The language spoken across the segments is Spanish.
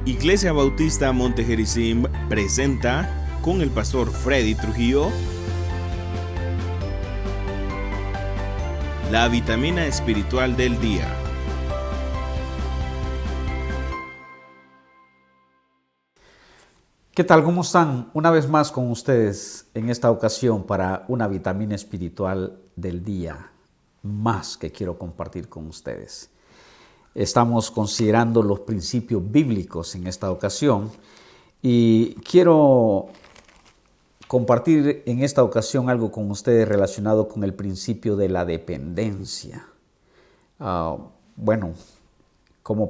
Iglesia Bautista Montegerizim presenta con el pastor Freddy Trujillo la vitamina espiritual del día. ¿Qué tal? ¿Cómo están? Una vez más con ustedes en esta ocasión para una vitamina espiritual del día más que quiero compartir con ustedes. Estamos considerando los principios bíblicos en esta ocasión y quiero compartir en esta ocasión algo con ustedes relacionado con el principio de la dependencia. ¿Cómo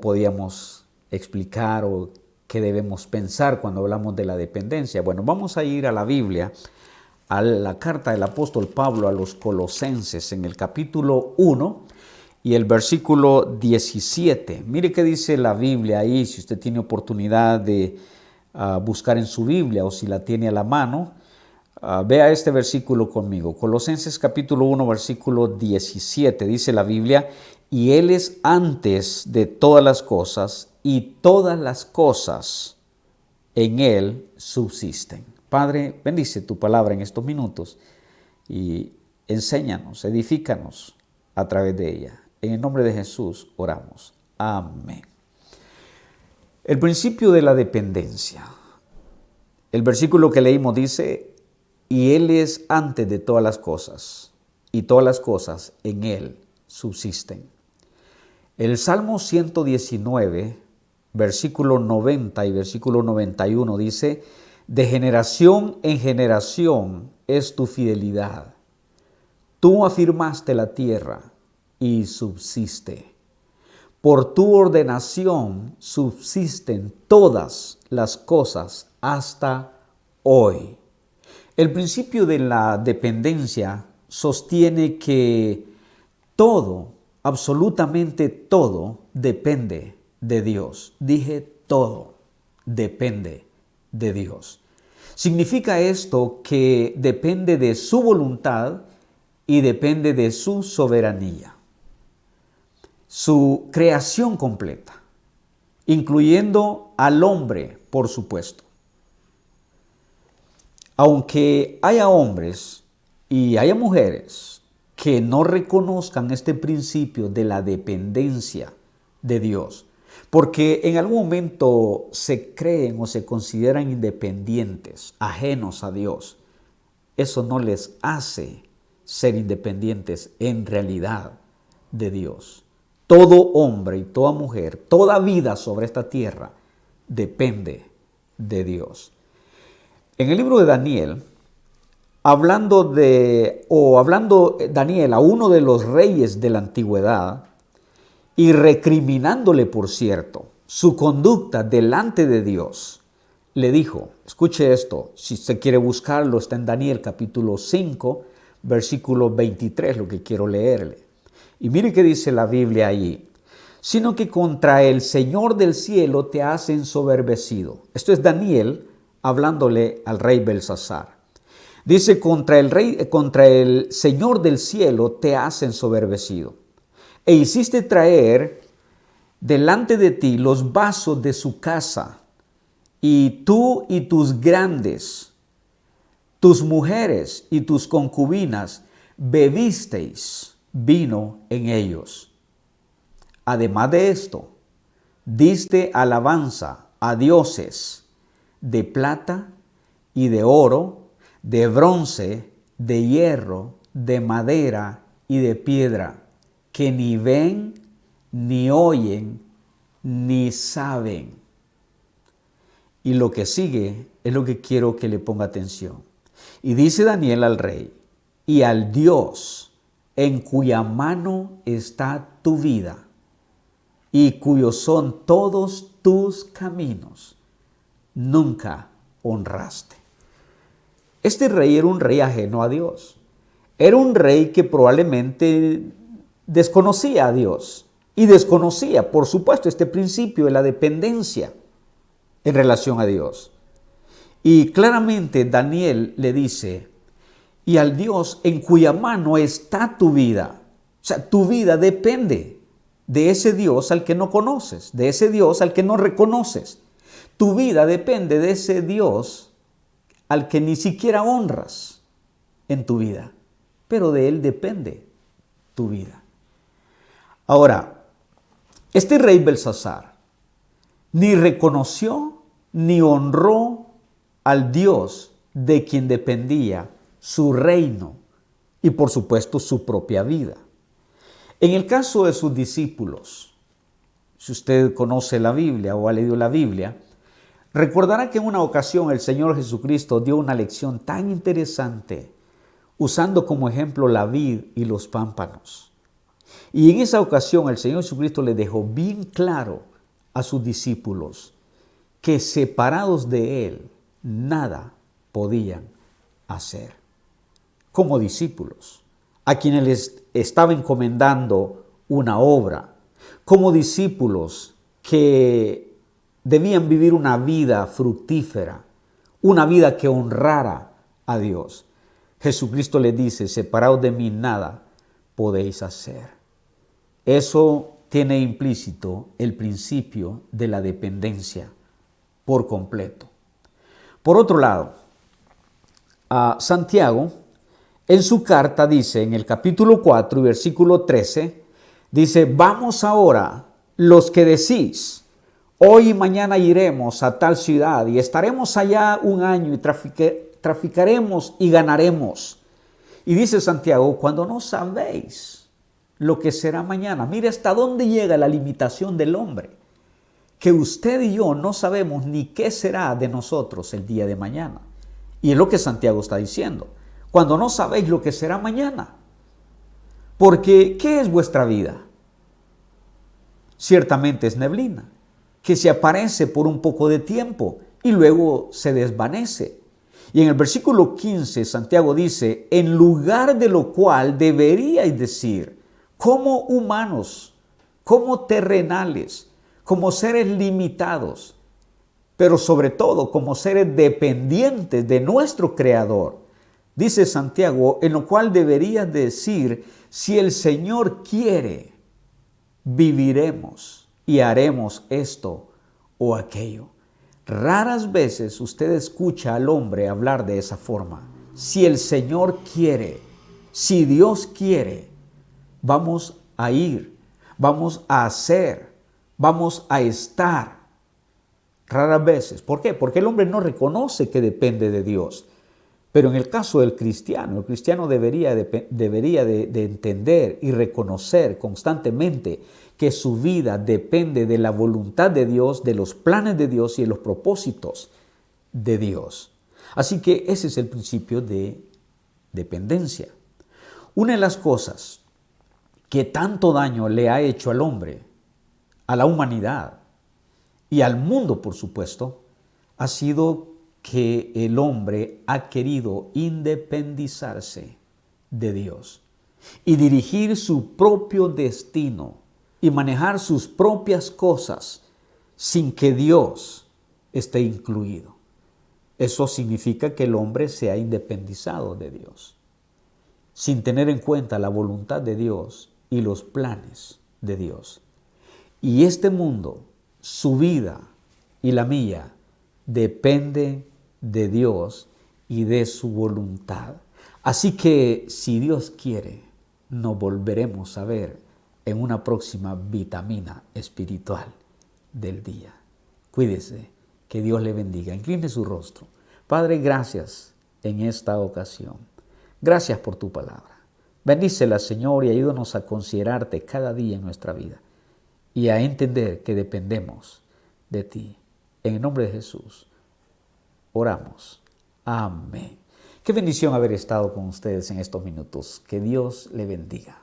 podíamos explicar o qué debemos pensar cuando hablamos de la dependencia? Bueno, vamos a ir a la Biblia, a la carta del apóstol Pablo a los Colosenses en el capítulo 1 y el versículo 17. Mire qué dice la Biblia ahí, si usted tiene oportunidad de buscar en su Biblia o si la tiene a la mano, vea este versículo conmigo. Colosenses capítulo 1, versículo 17, dice la Biblia: y Él es antes de todas las cosas, y todas las cosas en Él subsisten. Padre, bendice tu palabra en estos minutos y enséñanos, edifícanos a través de ella. En el nombre de Jesús oramos. Amén. El principio de la dependencia. El versículo que leímos dice: y Él es antes de todas las cosas, y todas las cosas en Él subsisten. El Salmo 119, versículo 90 y versículo 91 dice: de generación en generación es tu fidelidad. Tú afirmaste la tierra y subsiste. Por tu ordenación subsisten todas las cosas hasta hoy. El principio de la dependencia sostiene que todo, absolutamente todo, depende de Dios. Dije todo, depende de Dios. Significa esto que depende de su voluntad y depende de su soberanía. Su creación completa, incluyendo al hombre, por supuesto. Aunque haya hombres y haya mujeres que no reconozcan este principio de la dependencia de Dios, porque en algún momento se creen o se consideran independientes, ajenos a Dios, eso no les hace ser independientes en realidad de Dios. Todo hombre y toda mujer, toda vida sobre esta tierra depende de Dios. En el libro de Daniel, hablando Daniel a uno de los reyes de la antigüedad y recriminándole, por cierto, su conducta delante de Dios, le dijo, escuche esto, si usted quiere buscarlo, está en Daniel capítulo 5, versículo 23, lo que quiero leerle. Y mire qué dice la Biblia allí: sino que contra el Señor del cielo te has ensoberbecido. Esto es Daniel hablándole al rey Belsasar. Dice: contra el Señor del cielo te has ensoberbecido, e hiciste traer delante de ti los vasos de su casa, y tú y tus grandes, tus mujeres y tus concubinas bebisteis vino en ellos. Además de esto, diste alabanza a dioses de plata y de oro, de bronce, de hierro, de madera y de piedra, que ni ven, ni oyen, ni saben. Y lo que sigue es lo que quiero que le ponga atención. Y dice Daniel al rey: y al Dios en cuya mano está tu vida y cuyos son todos tus caminos, nunca honraste. Este rey era un rey ajeno a Dios. Era un rey que probablemente desconocía a Dios y desconocía, por supuesto, este principio de la dependencia en relación a Dios. Y claramente Daniel le dice: y al Dios en cuya mano está tu vida. O sea, tu vida depende de ese Dios al que no conoces, de ese Dios al que no reconoces. Tu vida depende de ese Dios al que ni siquiera honras en tu vida, pero de Él depende tu vida. Ahora, este rey Belsasar ni reconoció ni honró al Dios de quien dependía su reino y por supuesto su propia vida. En el caso de sus discípulos, si usted conoce la Biblia o ha leído la Biblia, recordará que en una ocasión el Señor Jesucristo dio una lección tan interesante usando como ejemplo la vid y los pámpanos. Y en esa ocasión el Señor Jesucristo le dejó bien claro a sus discípulos que separados de Él nada podían hacer. Como discípulos, a quienes les estaba encomendando una obra, como discípulos que debían vivir una vida fructífera, una vida que honrara a Dios. Jesucristo les dice, separados de mí nada podéis hacer. Eso tiene implícito el principio de la dependencia por completo. Por otro lado, Santiago en su carta dice, en el capítulo 4 y versículo 13, dice, vamos ahora los que decís, hoy y mañana iremos a tal ciudad y estaremos allá un año y traficaremos y ganaremos. Y dice Santiago, cuando no sabéis lo que será mañana. Mire hasta dónde llega la limitación del hombre, que usted y yo no sabemos ni qué será de nosotros el día de mañana. Y es lo que Santiago está diciendo. Cuando no sabéis lo que será mañana. Porque, ¿qué es vuestra vida? Ciertamente es neblina, que se aparece por un poco de tiempo y luego se desvanece. Y en el versículo 15, Santiago dice, en lugar de lo cual deberíais decir, como humanos, como terrenales, como seres limitados, pero sobre todo como seres dependientes de nuestro Creador. Dice Santiago, en lo cual deberías decir, si el Señor quiere, viviremos y haremos esto o aquello. Raras veces usted escucha al hombre hablar de esa forma. Si el Señor quiere, si Dios quiere, vamos a ir, vamos a hacer, vamos a estar. Raras veces. ¿Por qué? Porque el hombre no reconoce que depende de Dios. Pero en el caso del cristiano, el cristiano debería de entender y reconocer constantemente que su vida depende de la voluntad de Dios, de los planes de Dios y de los propósitos de Dios. Así que ese es el principio de dependencia. Una de las cosas que tanto daño le ha hecho al hombre, a la humanidad y al mundo, por supuesto, ha sido que el hombre ha querido independizarse de Dios y dirigir su propio destino y manejar sus propias cosas sin que Dios esté incluido. Eso significa que el hombre se ha independizado de Dios, sin tener en cuenta la voluntad de Dios y los planes de Dios. Y este mundo, su vida y la mía, depende de Dios y de su voluntad. Así que si Dios quiere, nos volveremos a ver en una próxima vitamina espiritual del día. Cuídese, que Dios le bendiga. Incline su rostro. Padre, gracias en esta ocasión. Gracias por tu palabra. Bendícela, Señor, y ayúdanos a considerarte cada día en nuestra vida y a entender que dependemos de ti. En el nombre de Jesús, oramos. Amén. Qué bendición haber estado con ustedes en estos minutos. Que Dios le bendiga.